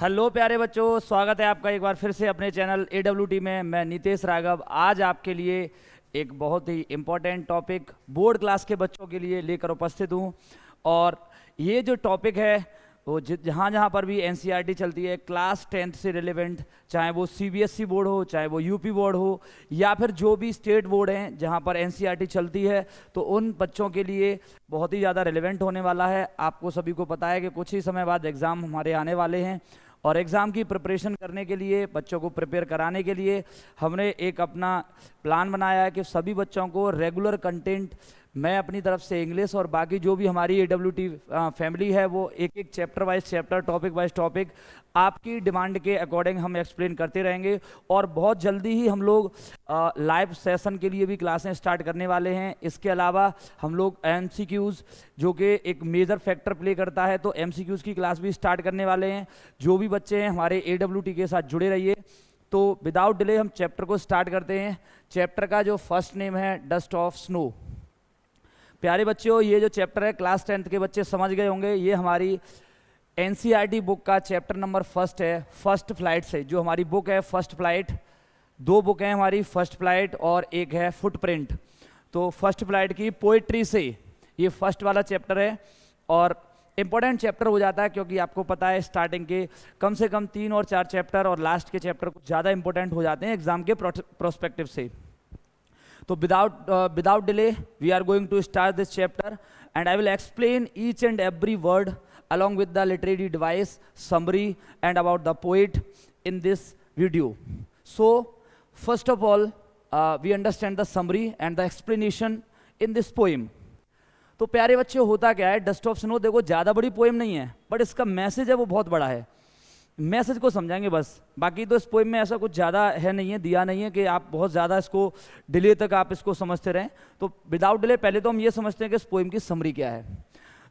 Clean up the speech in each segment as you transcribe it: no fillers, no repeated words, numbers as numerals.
Hello प्यारे बच्चों, स्वागत है आपका एक बार फिर से अपने चैनल AWT में। मैं नितेश राघव आज आपके लिए एक बहुत ही इम्पोर्टेंट टॉपिक बोर्ड क्लास के बच्चों के लिए लेकर उपस्थित हूँ। और ये जो टॉपिक है वो जहाँ जहाँ पर भी NCERT चलती है क्लास 10th से रिलेवेंट, चाहे वो CBSE बोर्ड हो, चाहे वो UP बोर्ड हो, या फिर जो भी स्टेट बोर्ड हैं जहाँ पर NCERT चलती है, तो उन बच्चों के लिए बहुत ही ज़्यादा रिलेवेंट होने वाला है। आपको सभी को पता है कि कुछ ही समय बाद एग्ज़ाम हमारे आने वाले हैं और एग्ज़ाम की प्रिपरेशन करने के लिए, बच्चों को प्रिपेयर कराने के लिए हमने एक अपना प्लान बनाया है कि सभी बच्चों को रेगुलर कंटेंट मैं अपनी तरफ से इंग्लिश और बाकी जो भी हमारी AWT फैमिली है वो एक एक chapter wise chapter, topic wise topic आपकी डिमांड के अकॉर्डिंग हम एक्सप्लेन करते रहेंगे। और बहुत जल्दी ही हम लोग लाइव सेशन के लिए भी क्लासें स्टार्ट करने वाले हैं। इसके अलावा हम लोग MCQs जो कि एक मेजर फैक्टर प्ले करता है, तो MCQs की क्लास भी स्टार्ट करने वाले हैं। जो भी बच्चे हैं हमारे AWT के साथ जुड़े रहिए। तो विदाउट डिले हम चैप्टर को स्टार्ट करते हैं। चैप्टर का जो फर्स्ट नेम है डस्ट ऑफ स्नो। प्यारे बच्चों, ये जो चैप्टर है क्लास 10th के बच्चे समझ गए होंगे, ये हमारी NCERT बुक का चैप्टर नंबर फर्स्ट है। फर्स्ट फ्लाइट से जो हमारी बुक है फर्स्ट फ्लाइट, दो बुक हैं हमारी, फर्स्ट फ्लाइट और एक है फुटप्रिंट। तो फर्स्ट फ्लाइट की पोइट्री से ये फर्स्ट वाला चैप्टर है और इम्पोर्टेंट चैप्टर हो जाता है, क्योंकि आपको पता है स्टार्टिंग के कम से कम 3 और 4 चैप्टर और लास्ट के चैप्टर कुछ ज़्यादा इंपॉर्टेंट हो जाते हैं एग्जाम के प्रोस्पेक्टिव से। तो without delay we are going to start this chapter and I will explain each and every word along with the literary device, summary and about the poet in this video. So first of all we understand the summary and the explanation in this poem. तो प्यारे बच्चे, होता क्या है, dust of snow देखो ज़्यादा बड़ी poem नहीं है, बट इसका मैसेज है वो बहुत बड़ा है। मैसेज को समझाएंगे बस, बाकी तो इस पोएम में ऐसा कुछ ज़्यादा है नहीं है, दिया नहीं है कि आप बहुत ज़्यादा इसको डिले तक आप इसको समझते रहें। तो विदाउट डिले पहले तो हम ये समझते हैं कि इस पोएम की समरी क्या है।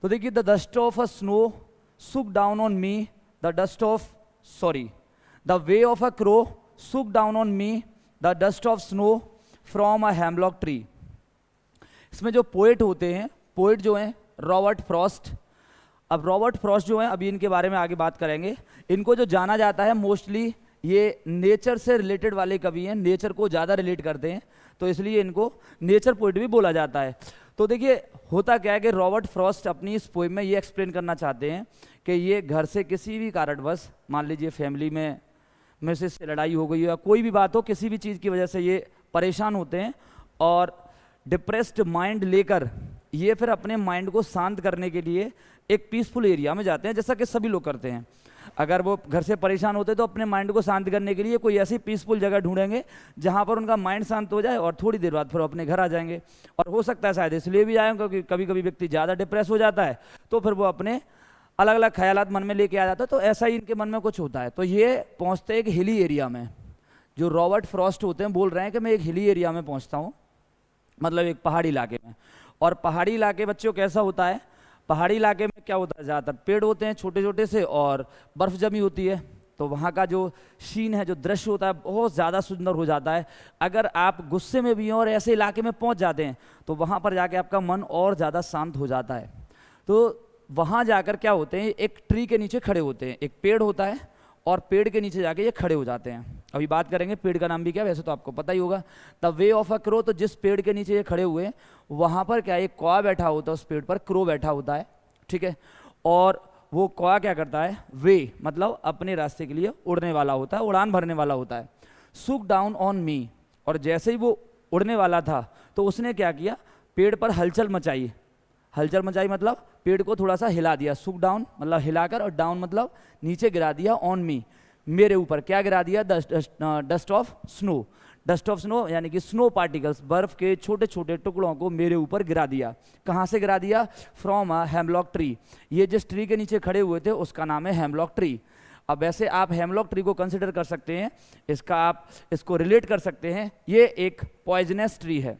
तो देखिए, the dust of a snow shook down on me, the way of a crow shook down on me, the dust of snow from a hemlock tree. इसमें जो पोएट होते हैं, पोएट जो हैं रॉबर्ट फ्रॉस्ट। अब रॉबर्ट फ्रॉस्ट जो हैं, अभी इनके बारे में आगे बात करेंगे। इनको जो जाना जाता है मोस्टली ये नेचर से रिलेटेड वाले कवि हैं, नेचर को ज़्यादा रिलेट करते हैं, तो इसलिए इनको नेचर पोएट भी बोला जाता है। तो देखिए, होता क्या है कि रॉबर्ट फ्रॉस्ट अपनी इस पोएम में ये एक्सप्लेन करना चाहते हैं कि ये घर से किसी भी कारणवश, मान लीजिए फैमिली में मिसेस से लड़ाई हो गई या कोई भी बात हो, किसी भी चीज़ की वजह से ये परेशान होते हैं और डिप्रेस्ड माइंड लेकर ये फिर अपने माइंड को शांत करने के लिए एक पीसफुल एरिया में जाते हैं, जैसा कि सभी लोग करते हैं। अगर वो घर से परेशान होते तो अपने माइंड को शांत करने के लिए कोई ऐसी पीसफुल जगह ढूंढेंगे जहां पर उनका माइंड शांत हो जाए और थोड़ी देर बाद फिर अपने घर आ जाएंगे। और हो सकता है शायद इसलिए भी आए, क्योंकि कभी कभी व्यक्ति ज़्यादा डिप्रेस हो जाता है तो फिर वो अपने अलग अलग ख्यालात मन में लेके आ जाता है, तो ऐसा ही इनके मन में कुछ होता है। तो ये पहुँचते एक हिली एरिया में। जो रॉबर्ट फ्रॉस्ट होते हैं बोल रहे हैं कि मैं एक हिली एरिया में पहुँचता हूँ, मतलब एक पहाड़ी इलाके में। और पहाड़ी इलाके बच्चों कैसा होता है, पहाड़ी इलाके में क्या होता है, ज़्यादातर पेड़ होते हैं छोटे छोटे से और बर्फ़ जमी होती है, तो वहाँ का जो सीन है, जो दृश्य होता है, बहुत ज़्यादा सुंदर हो जाता है। अगर आप गुस्से में भी हैं और ऐसे इलाके में पहुँच जाते हैं तो वहाँ पर जाके आपका मन और ज़्यादा शांत हो जाता है। तो वहाँ जाकर क्या होते हैं, एक ट्री के नीचे खड़े होते हैं, एक पेड़ होता है और पेड़ के नीचे जाके ये खड़े हो जाते हैं। अभी बात करेंगे पेड़ का नाम भी क्या, वैसे तो आपको पता ही होगा, the way of a crow. तो जिस पेड़ के नीचे ये खड़े हुए हैं वहाँ पर क्या, एक कौवा बैठा होता है, उस पेड़ पर क्रो बैठा होता है, ठीक है। और वो कौवा क्या करता है, वे मतलब अपने रास्ते के लिए उड़ने वाला होता है, उड़ान भरने वाला होता है। सुक डाउन ऑन मी, और जैसे ही वो उड़ने वाला था तो उसने क्या किया, पेड़ पर हलचल मचाई। हलचल मचाई मतलब पेड़ को थोड़ा सा हिला दिया। सुक डाउन मतलब हिलाकर, और डाउन मतलब नीचे गिरा दिया। ऑन मी, मेरे ऊपर क्या गिरा दिया, dust of snow. Dust of snow यानी कि स्नो पार्टिकल्स, बर्फ के छोटे छोटे टुकड़ों को मेरे ऊपर गिरा दिया। कहाँ से गिरा दिया, फ्रॉम अ हेमलॉक ट्री। ये जिस ट्री के नीचे खड़े हुए थे उसका नाम है हेमलॉक ट्री। अब वैसे आप हेमलॉक ट्री को कंसिडर कर सकते हैं, इसका आप इसको रिलेट कर सकते हैं, ये एक पॉइजनस ट्री है।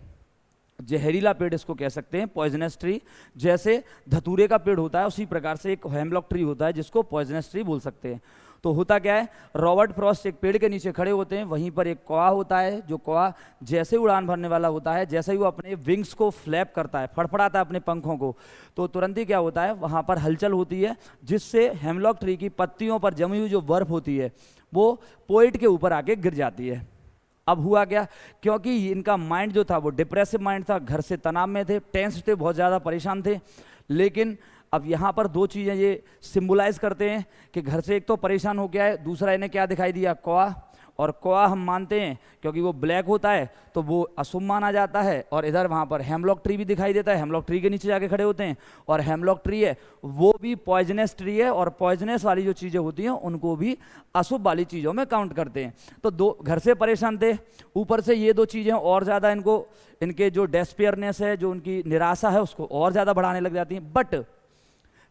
जहरीला पेड़ इसको कह सकते हैं, पॉइजनस ट्री। जैसे धतूरे का पेड़ होता है उसी प्रकार से एक हेमलॉक ट्री होता है जिसको पॉइजनस ट्री बोल सकते हैं। तो होता क्या है, रॉबर्ट फ्रॉस्ट एक पेड़ के नीचे खड़े होते हैं, वहीं पर एक कौवा होता है, जो कौवा जैसे ही उड़ान भरने वाला होता है, जैसे ही वो अपने विंग्स को फ्लैप करता है, फड़फड़ाता है अपने पंखों को, तो तुरंत ही क्या होता है, वहाँ पर हलचल होती है, जिससे हेमलॉक ट्री की पत्तियों पर जमी हुई जो बर्फ होती है वो पोएट के ऊपर आके गिर जाती है। अब हुआ क्या, क्योंकि इनका माइंड जो था वो डिप्रेसिव माइंड था, घर से तनाव में थे, टेंस थे, बहुत ज़्यादा परेशान थे। लेकिन अब यहाँ पर दो चीज़ें ये सिंबलाइज करते हैं कि घर से एक तो परेशान हो गया है, दूसरा इन्हें क्या दिखाई दिया, कौवा। और कौवा हम मानते हैं क्योंकि वो ब्लैक होता है तो वो अशुभ माना जाता है। और इधर वहाँ पर हेमलॉक ट्री भी दिखाई देता है, हेमलॉक ट्री के नीचे जाके खड़े होते हैं, और हेमलॉक ट्री है वो भी पॉइजनस ट्री है, और पॉइजनस वाली जो चीज़ें होती हैं उनको भी अशुभ वाली चीज़ों में काउंट करते हैं। तो दो घर से परेशान थे, ऊपर से ये दो चीज़ें और ज़्यादा इनको, इनके जो डेस्पेयरनेस है, जो उनकी निराशा है, उसको और ज़्यादा बढ़ाने लग जाती हैं। But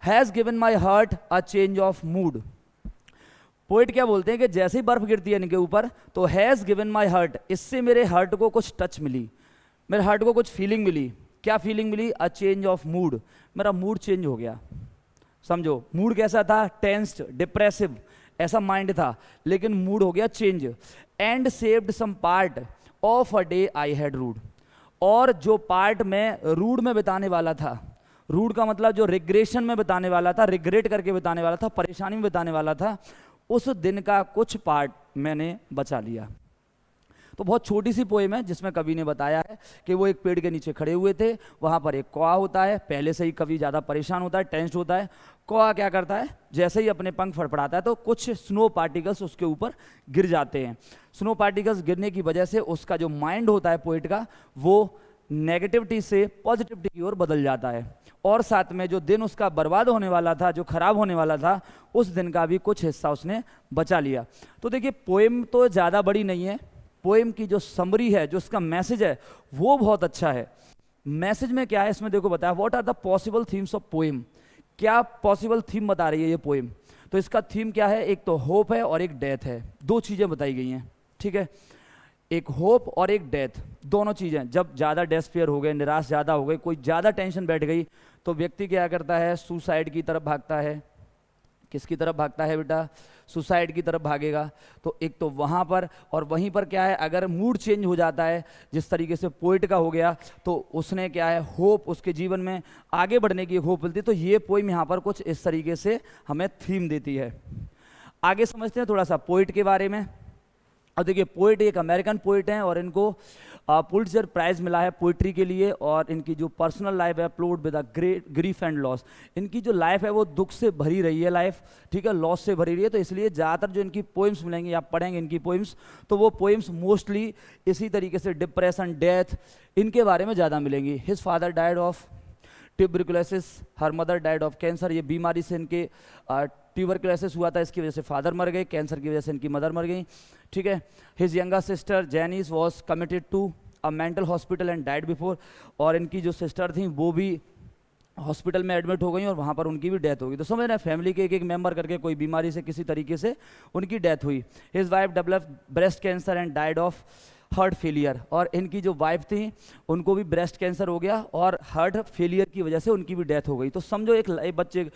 has given my heart a change of mood. Poet क्या बोलते हैं कि जैसे ही बर्फ गिरती है इनके ऊपर तो हैज़ गिवन माई हार्ट, इससे मेरे हार्ट को कुछ टच मिली, मेरे हार्ट को कुछ फीलिंग मिली। क्या फीलिंग मिली, अ चेंज ऑफ मूड, मेरा मूड चेंज हो गया। समझो मूड कैसा था, टेंस्ड, डिप्रेसिव, ऐसा माइंड था, लेकिन मूड हो गया change. And saved some part of a day I had rued, और जो पार्ट मैं रूड में बिताने वाला था, रूड का मतलब जो रिग्रेशन में बिताने वाला था, रिग्रेट करके बिताने वाला था, परेशानी में बिताने वाला था, उस दिन का कुछ पार्ट मैंने बचा लिया। तो बहुत छोटी सी पोएम है जिसमें कवि ने बताया है कि वो एक पेड़ के नीचे खड़े हुए थे, वहाँ पर एक कौवा होता है, पहले से ही कवि ज़्यादा परेशान होता है, टेंस्ड होता है। कौवा क्या करता है, जैसे ही अपने पंख फड़फड़ाता है तो कुछ स्नो पार्टिकल्स उसके ऊपर गिर जाते हैं। स्नो पार्टिकल्स गिरने की वजह से उसका जो माइंड होता है पोएट का, वो नेगेटिविटी से पॉजिटिविटी की ओर बदल जाता है, और साथ में जो दिन उसका बर्बाद होने वाला था, जो खराब होने वाला था, उस दिन का भी कुछ हिस्सा उसने बचा लिया। तो देखिए पोएम तो ज़्यादा बड़ी नहीं है, पोएम की जो समरी है, जो उसका मैसेज है, वो बहुत अच्छा है। मैसेज में क्या है इसमें देखो बताया, what are the possible themes of poem, क्या पॉसिबल थीम बता रही है ये पोएम। तो इसका थीम क्या है, एक तो होप है और एक डेथ है, दो चीज़ें बताई गई हैं, ठीक है। एक होप और एक डेथ, दोनों चीज़ें। जब ज़्यादा डेस्पेयर हो गए, निराश ज़्यादा हो गई, कोई ज़्यादा टेंशन बैठ गई, तो व्यक्ति क्या करता है, सुसाइड की तरफ भागता है। किसकी तरफ भागता है बेटा, सुसाइड की तरफ भागेगा। तो एक तो वहाँ पर, और वहीं पर क्या है, अगर मूड चेंज हो जाता है जिस तरीके से पोइट का हो गया, तो उसने क्या है, होप, उसके जीवन में आगे बढ़ने की होप मिलती है। तो ये पोइम यहाँ पर कुछ इस तरीके से हमें थीम देती है। आगे समझते हैं थोड़ा सा पोइट के बारे में। और देखिए पोइट एक अमेरिकन पोइट हैं, और इनको पुलित्जर प्राइज मिला है पोइट्री के लिए। और इनकी जो पर्सनल लाइफ है, प्लोड with a great grief and loss, इनकी जो लाइफ है वो दुख से भरी रही है लाइफ, ठीक है, लॉस से भरी रही है। तो इसलिए ज़्यादातर जो इनकी पोइम्स मिलेंगी, आप पढ़ेंगे इनकी पोइम्स, तो वो पोइम्स मोस्टली इसी तरीके से डिप्रेशन, डेथ, इनके बारे में ज़्यादा मिलेंगी। His father died of tuberculosis, her mother died of cancer. ये बीमारी से इनके ट्यूबरकुलोसिस हुआ था, इसकी वजह से फादर मर गए, कैंसर की वजह से इनकी मदर मर गई, ठीक है। His younger sister Janis was committed to a mental hospital and died before. और इनकी जो सिस्टर थी वो भी हॉस्पिटल में एडमिट हो गई और वहाँ पर उनकी भी डेथ हो गई। तो समझ रहे हैं, फैमिली के एक एक मेंबर करके कोई बीमारी से किसी तरीके से उनकी डेथ हुई। His wife developed breast cancer and died of heart failure. और इनकी जो वाइफ थी उनको भी ब्रेस्ट कैंसर हो गया और हार्ट फेलियर की वजह से उनकी भी डेथ हो गई। तो समझो एक बच्चे,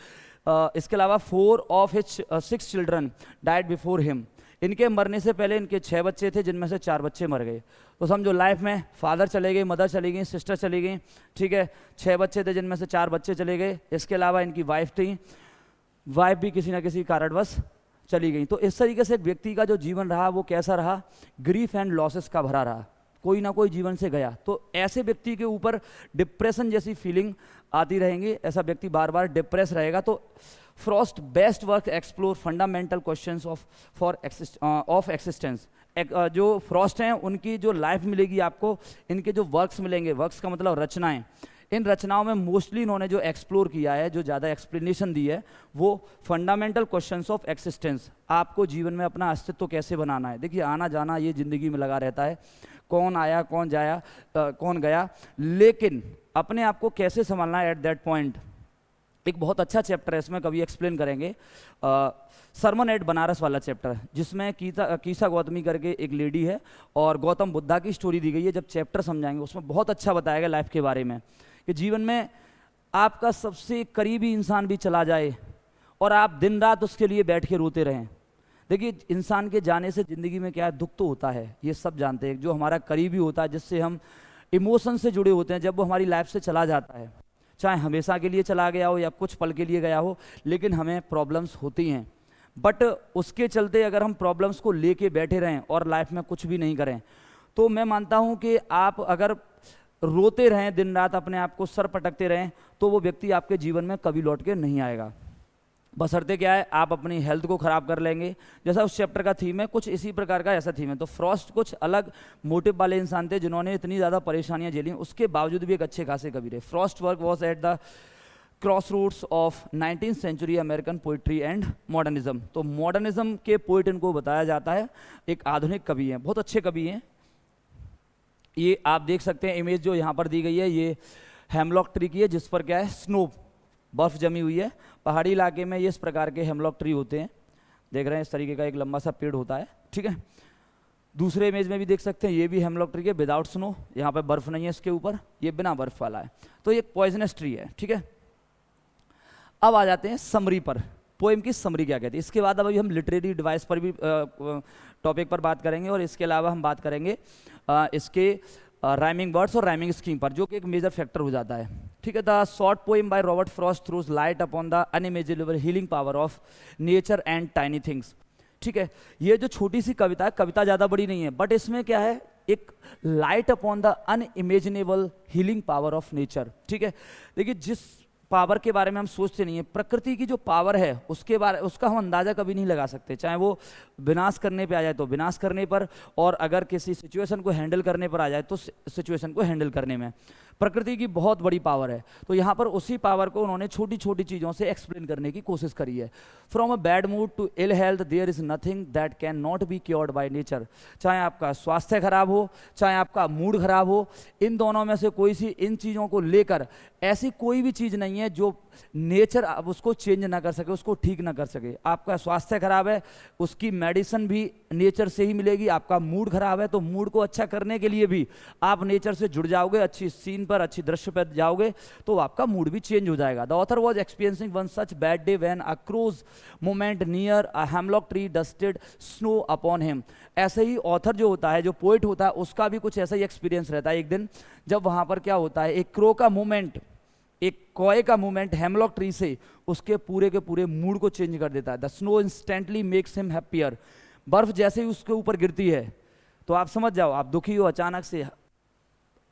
इसके अलावा 4 of his 6 children died before him। इनके मरने से पहले इनके 6 बच्चे थे, जिनमें से 4 बच्चे मर गए। तो समझो लाइफ में फादर चले गए, मदर चली गई, सिस्टर चली गई, ठीक है, 6 बच्चे थे जिनमें से 4 बच्चे चले गए। इसके अलावा इनकी वाइफ थी, वाइफ भी किसी ना किसी कारणवश चली गई। तो इस तरीके से एक व्यक्ति का जो जीवन रहा वो कैसा रहा, ग्रीफ एंड लॉसेस का भरा रहा, कोई ना कोई जीवन से गया। तो ऐसे व्यक्ति के ऊपर डिप्रेशन जैसी फीलिंग आती रहेंगी, ऐसा व्यक्ति बार बार डिप्रेस रहेगा। तो Frost best work explore fundamental questions of existence. जो फ्रॉस्ट हैं उनकी जो लाइफ मिलेगी आपको, इनके जो वर्क्स मिलेंगे, वर्क्स का मतलब रचनाएं, इन रचनाओं में मोस्टली इन्होंने जो एक्सप्लोर किया है, जो ज़्यादा एक्सप्लेनेशन दी है, वो फंडामेंटल क्वेश्चंस ऑफ एक्सिस्टेंस, आपको जीवन में अपना अस्तित्व कैसे बनाना है। देखिए आना जाना ये ज़िंदगी में लगा रहता है, कौन आया कौन जाया कौन गया, लेकिन अपने आप को कैसे संभालना है एट दैट पॉइंट। एक बहुत अच्छा चैप्टर है, इसमें कभी एक्सप्लेन करेंगे। सरमन एट बनारस वाला चैप्टर, जिसमें कीसा गौतमी करके एक लेडी है और गौतम बुद्धा की स्टोरी दी गई है। जब चैप्टर समझाएंगे उसमें बहुत अच्छा बताया गया लाइफ के बारे में कि जीवन में आपका सबसे करीबी इंसान भी चला जाए और आप दिन रात उसके लिए बैठ के रोते रहें। देखिए, इंसान के जाने से ज़िंदगी में क्या है, दुख तो होता है, ये सब जानते हैं। जो हमारा करीबी होता है, जिससे हम इमोशन से जुड़े होते हैं, जब वो हमारी लाइफ से चला जाता है, चाहे हमेशा के लिए चला गया हो या कुछ पल के लिए गया हो, लेकिन हमें प्रॉब्लम्स होती हैं। बट उसके चलते अगर हम प्रॉब्लम्स को लेके बैठे रहें और लाइफ में कुछ भी नहीं करें, तो मैं मानता हूँ कि आप अगर रोते रहें दिन रात, अपने आप को सर पटकते रहें, तो वो व्यक्ति आपके जीवन में कभी लौट के नहीं आएगा। बशर्ते क्या है, आप अपनी हेल्थ को ख़राब कर लेंगे। जैसा उस चैप्टर का थीम है, कुछ इसी प्रकार का ऐसा थीम है। तो फ्रॉस्ट कुछ अलग मोटिव वाले इंसान थे जिन्होंने इतनी ज़्यादा परेशानियां झेली, उसके बावजूद भी एक अच्छे खासे कवि रहे। Frost work was at the crossroads of 19th century American poetry and modernism. तो मॉडर्निज्म के पोइट इनको बताया जाता है, एक आधुनिक कवि हैं, बहुत अच्छे कवि हैं। ये आप देख सकते हैं इमेज जो यहाँ पर दी गई है, ये हेमलॉक ट्री की है, जिस पर क्या है, स्नो, बर्फ जमी हुई है। पहाड़ी इलाके में ये इस प्रकार के हेमलॉक ट्री होते हैं, देख रहे हैं, इस तरीके का एक लंबा सा पेड़ होता है, ठीक है। दूसरे इमेज में भी देख सकते हैं, ये भी हेमलॉक ट्री है विदाउट स्नो, यहाँ पे बर्फ नहीं है इसके ऊपर, ये बिना बर्फ वाला है। तो ये पॉइजनस ट्री है, ठीक है। अब आ जाते हैं समरी पर, पोएम की समरी क्या कहती है। इसके बाद अब अभी हम लिटरेरी डिवाइस पर भी टॉपिक पर बात करेंगे, और इसके अलावा हम बात करेंगे इसके राइमिंग वर्ड्स और राइमिंग स्कीम पर, जो कि एक मेजर फैक्टर हो जाता है, ठीक है। The short poem by Robert Frost throws light upon the unimaginable healing power of nature and tiny things, ठीक है। ये जो छोटी सी कविता है, कविता ज़्यादा बड़ी नहीं है, बट इसमें क्या है, एक light upon the unimaginable healing power of nature, ठीक है। देखिए, जिस पावर के बारे में हम सोचते नहीं है, प्रकृति की जो पावर है उसका हम अंदाजा कभी नहीं लगा सकते, चाहे वो विनाश करने पे आ जाए तो विनाश करने पर, और अगर किसी सिचुएशन को हैंडल करने पर आ जाए तो सिचुएशन को हैंडल करने में प्रकृति की बहुत बड़ी पावर है। तो यहाँ पर उसी पावर को उन्होंने छोटी छोटी चीज़ों से एक्सप्लेन करने की कोशिश करी है। From a bad mood to ill health there is nothing that can not be cured by nature. चाहे आपका स्वास्थ्य खराब हो, चाहे आपका मूड खराब हो, इन दोनों में से कोई सी इन चीज़ों को लेकर ऐसी कोई भी चीज़ नहीं है जो नेचर अब उसको चेंज ना कर सके, उसको ठीक ना कर सके। आपका स्वास्थ्य खराब है, उसकी मेडिसिन भी नेचर से ही मिलेगी। आपका मूड खराब है, तो मूड को अच्छा करने के लिए भी आप नेचर से जुड़ जाओगे, अच्छी सीन पर, अच्छी दृश्य पर जाओगे, तो आपका मूड भी चेंज हो जाएगा। The author was experiencing one such bad day when a crow's moment near a hemlock tree dusted snow upon him. ऐसे ही ऑथर जो होता है, जो पोइट होता है, उसका भी कुछ ऐसा ही एक्सपीरियंस रहता है। एक दिन जब वहाँ पर क्या होता है, एक क्रो का मूवमेंट, एक कॉय का मूवमेंट हेमलॉक ट्री से उसके पूरे के पूरे मूड को चेंज कर देता है। The snow instantly makes him happier. बर्फ जैसे ही उसके ऊपर गिरती है तो आप समझ जाओ, आप दुखी हो, अचानक से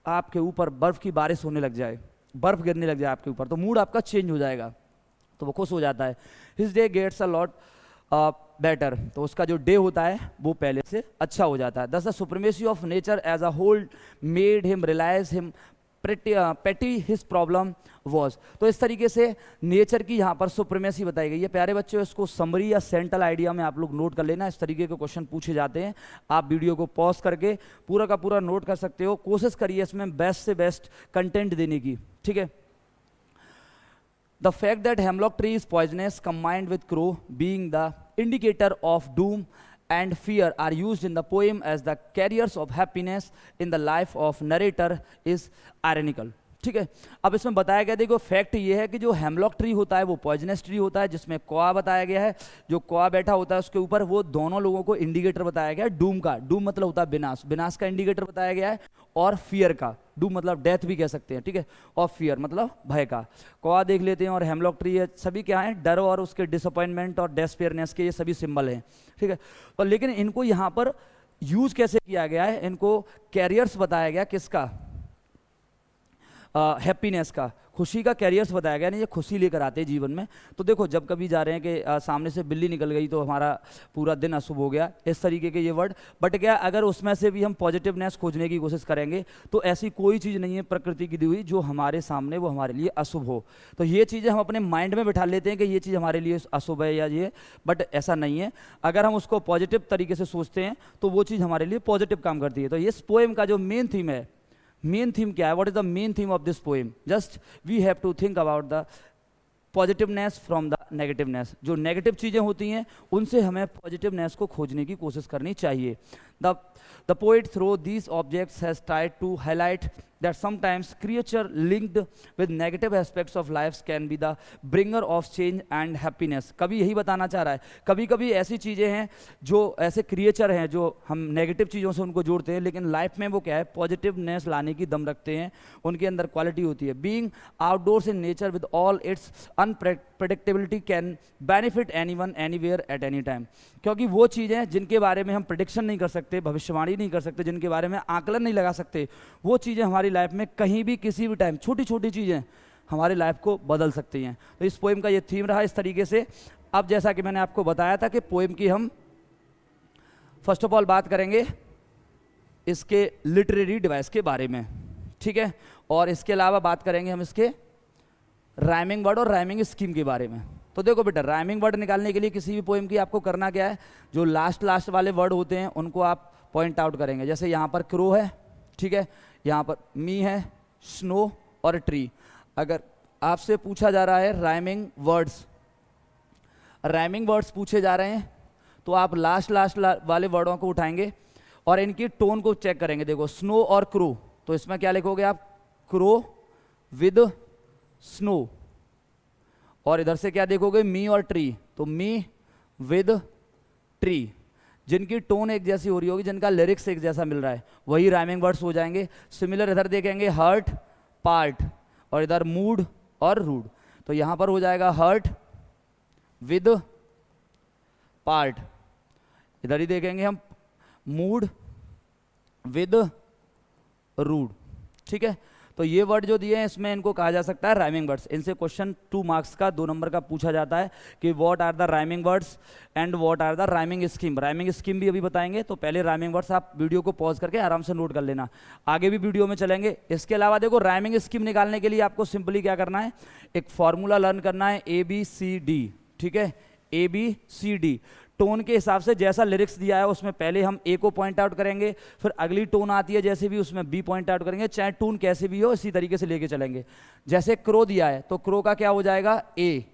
आपके ऊपर बर्फ की बारिश होने लग जाए, बर्फ गिरने लग जाए आपके ऊपर, तो मूड आपका चेंज हो जाएगा, तो वो खुश हो जाता है। His day gets a lot better. तो उसका जो डे होता है वो पहले से अच्छा हो जाता है। Thus the supremacy of nature as a whole made him realise him petty his problem was. तो इस तरीके से नेचर की यहाँ पर सुप्रीमेसी बताई गई है। प्यारे बच्चों, इसको समरी या सेंट्रल आइडिया में आप लोग नोट कर लेना। इस तरीके के क्वेश्चन पूछे जाते हैं, आप वीडियो को पॉज करके पूरा का पूरा नोट कर सकते हो। कोशिश करिए इसमें बेस्ट से बेस्ट कंटेंट देने की, ठीक है। The fact that hemlock tree is poisonous combined with crow being the indicator of doom and fear are used in the poem as the carriers of happiness in the life of narrator is ironical, ठीक है। अब इसमें बताया गया, देखो fact ये है कि जो हेमलॉक ट्री होता है वो पॉइजनस ट्री होता है, जिसमें कौआ बताया गया है। जो कौआ बैठा होता है उसके ऊपर, वो दोनों लोगों को इंडिकेटर बताया गया है डूम का। डूम मतलब होता है विनाश, विनाश का इंडिकेटर बताया गया है, और फियर का, डूम मतलब डेथ भी कह सकते हैं, ठीक है, और फियर मतलब भय का। कौआ देख लेते हैं, और हेमलॉक ट्री है, सभी क्या है, डर और उसके डिसअपॉइंटमेंट और डेस्पेयरनेस के ये सभी सिंबल हैं, ठीक है। और लेकिन इनको यहाँ पर यूज कैसे किया गया है, इनको कैरियर्स बताया गया, किसका, हैप्पीनेस का, खुशी का कैरियर्स बताया गया। नहीं, ये खुशी लेकर आते हैं जीवन में। तो देखो, जब कभी जा रहे हैं कि सामने से बिल्ली निकल गई तो हमारा पूरा दिन अशुभ हो गया, इस तरीके के ये वर्ड। बट क्या, अगर उसमें से भी हम पॉजिटिवनेस खोजने की कोशिश करेंगे तो ऐसी कोई चीज़ नहीं है प्रकृति की दी हुई जो हमारे सामने वो हमारे लिए अशुभ हो। तो ये चीज़ें हम अपने माइंड में बिठा लेते हैं कि ये चीज़ हमारे लिए अशुभ है या ये, बट ऐसा नहीं है। अगर हम उसको पॉजिटिव तरीके से सोचते हैं तो वो चीज़ हमारे लिए पॉजिटिव काम करती है। तो इस पोएम का जो मेन थीम है, मेन थीम क्या है, what is the main theme of this poem, just we have to think about the positiveness from the negativeness. जो नेगेटिव चीज़ें होती हैं उनसे हमें पॉजिटिवनेस को खोजने की कोशिश करनी चाहिए। The poet through these objects has tried to highlight that sometimes creature linked with negative aspects of lives can be the bringer of change and happiness। कभी यही बताना चाह रहा है, कभी कभी ऐसी चीज़ें हैं जो ऐसे क्रिएचर हैं जो हम नेगेटिव चीज़ों से उनको जोड़ते हैं, लेकिन लाइफ में वो क्या है, पॉजिटिवनेस लाने की दम रखते हैं, उनके अंदर क्वालिटी होती है। Being outdoors in nature with all it's unpredictability can benefit anyone anywhere at any time. क्योंकि वो चीज़ें जिनके बारे में हम प्रिडिक्शन नहीं कर सकते, भविष्यवाणी नहीं कर सकते, जिनके बारे में आकलन नहीं लगा सकते, वो चीज़ें हमारी लाइफ में कहीं भी किसी भी टाइम छोटी छोटी चीज़ें हमारी लाइफ को बदल सकती हैं। तो इस पोएम का ये थीम रहा इस तरीके से। अब जैसा कि मैंने आपको बताया था कि पोएम की हम फर्स्ट ऑफ ऑल बात करेंगे इसके लिटरेरी डिवाइस के बारे में, ठीक है, और इसके अलावा बात करेंगे हम इसके राइमिंग वर्ड और राइमिंग स्कीम के बारे में। तो देखो बेटा, राइमिंग वर्ड निकालने के लिए किसी भी पोएम की आपको करना क्या है, जो लास्ट वाले वर्ड होते हैं उनको आप पॉइंट आउट करेंगे। जैसे यहाँ पर क्रो है, ठीक है, यहाँ पर मी है, स्नो और ट्री। अगर आपसे पूछा जा रहा है राइमिंग वर्ड्स पूछे जा रहे हैं तो आप लास्ट वाले वर्डों को उठाएंगे और इनकी टोन को चेक करेंगे। देखो स्नो और क्रो, तो इसमें क्या लिखोगे आप, क्रो विद स्नो। और इधर से क्या देखोगे, मी और ट्री, तो मी विद ट्री। जिनकी टोन एक जैसी हो रही होगी, जिनका लिरिक्स एक जैसा मिल रहा है, वही राइमिंग वर्ड्स हो जाएंगे। सिमिलर इधर देखेंगे हर्ट पार्ट और इधर मूड और रूड, तो यहां पर हो जाएगा हर्ट विद पार्ट। इधर ही देखेंगे हम मूड विद रूड, ठीक है। तो ये वर्ड जो दिए हैं इसमें इनको कहा जा सकता है राइमिंग वर्ड्स। इनसे क्वेश्चन 2 मार्क्स का 2 नंबर का पूछा जाता है कि what are the rhyming words and what are the rhyming scheme. Rhyming scheme भी अभी बताएंगे, तो पहले राइमिंग वर्ड्स आप वीडियो को पॉज करके आराम से नोट कर लेना, आगे भी वीडियो में चलेंगे। इसके अलावा देखो, राइमिंग स्कीम निकालने के लिए आपको सिंपली क्या करना है, एक फॉर्मूला लर्न करना है, ABCD, ठीक है, ABCD। टोन के हिसाब से जैसा लिरिक्स दिया है उसमें पहले हम ए को पॉइंट आउट करेंगे, फिर अगली टोन आती है जैसे भी उसमें बी पॉइंट आउट करेंगे, चाहे टोन कैसे भी हो इसी तरीके से लेके चलेंगे। जैसे क्रो दिया है तो क्रो का क्या हो जाएगा, ए।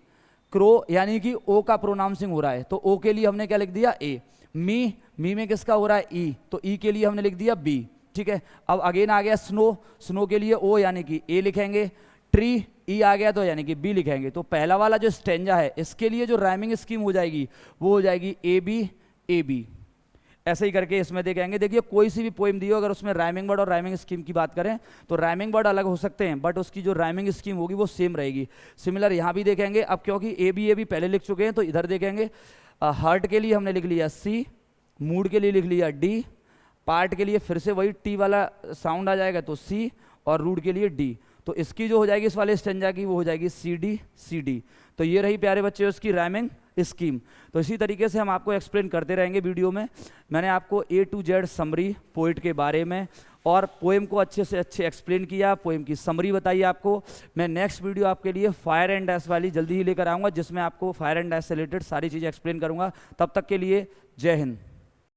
क्रो यानी कि ओ का प्रोनाउंसिंग हो रहा है, तो ओ के लिए हमने क्या लिख दिया, ए। मी में किसका हो रहा है, ई, तो ई के लिए हमने लिख दिया बी, ठीक है। अब अगेन आ गया स्नो के लिए ओ यानी कि ए लिखेंगे, ट्री ई आ गया तो यानी कि बी लिखेंगे। तो पहला वाला जो स्टेंजा है इसके लिए जो राइमिंग स्कीम हो जाएगी वो हो जाएगी AB। ऐसे ही करके इसमें देखेंगे। देखिए कोई सी भी पोएम दी हो, अगर उसमें राइमिंग वर्ड और राइमिंग स्कीम की बात करें तो राइमिंग वर्ड अलग हो सकते हैं, बट उसकी जो राइमिंग स्कीम होगी वो सेम रहेगी। सिमिलर यहाँ भी देखेंगे। अब क्योंकि AB पहले लिख चुके हैं तो इधर देखेंगे, हार्ट के लिए हमने लिख लिया C, मूड के लिए लिख लिया D, पार्ट के लिए फिर से वही टी वाला साउंड आ जाएगा तो C, और रूड के लिए D। तो इसकी जो हो जाएगी इस वाले स्टेंजा की वो हो जाएगी CD। तो ये रही प्यारे बच्चे उसकी राइमिंग स्कीम। तो इसी तरीके से हम आपको एक्सप्लेन करते रहेंगे वीडियो में। मैंने आपको A to Z summary poet के बारे में और पोएम को अच्छे से अच्छे एक्सप्लेन किया, पोएम की समरी बताई आपको। मैं नेक्स्ट वीडियो आपके लिए फायर एंड डैश वाली जल्दी ही लेकर आऊँगा, जिसमें आपको फायर एंड डैश से रिलेटेड सारी चीज़ें एक्सप्लेन करूँगा। तब तक के लिए जय हिंद।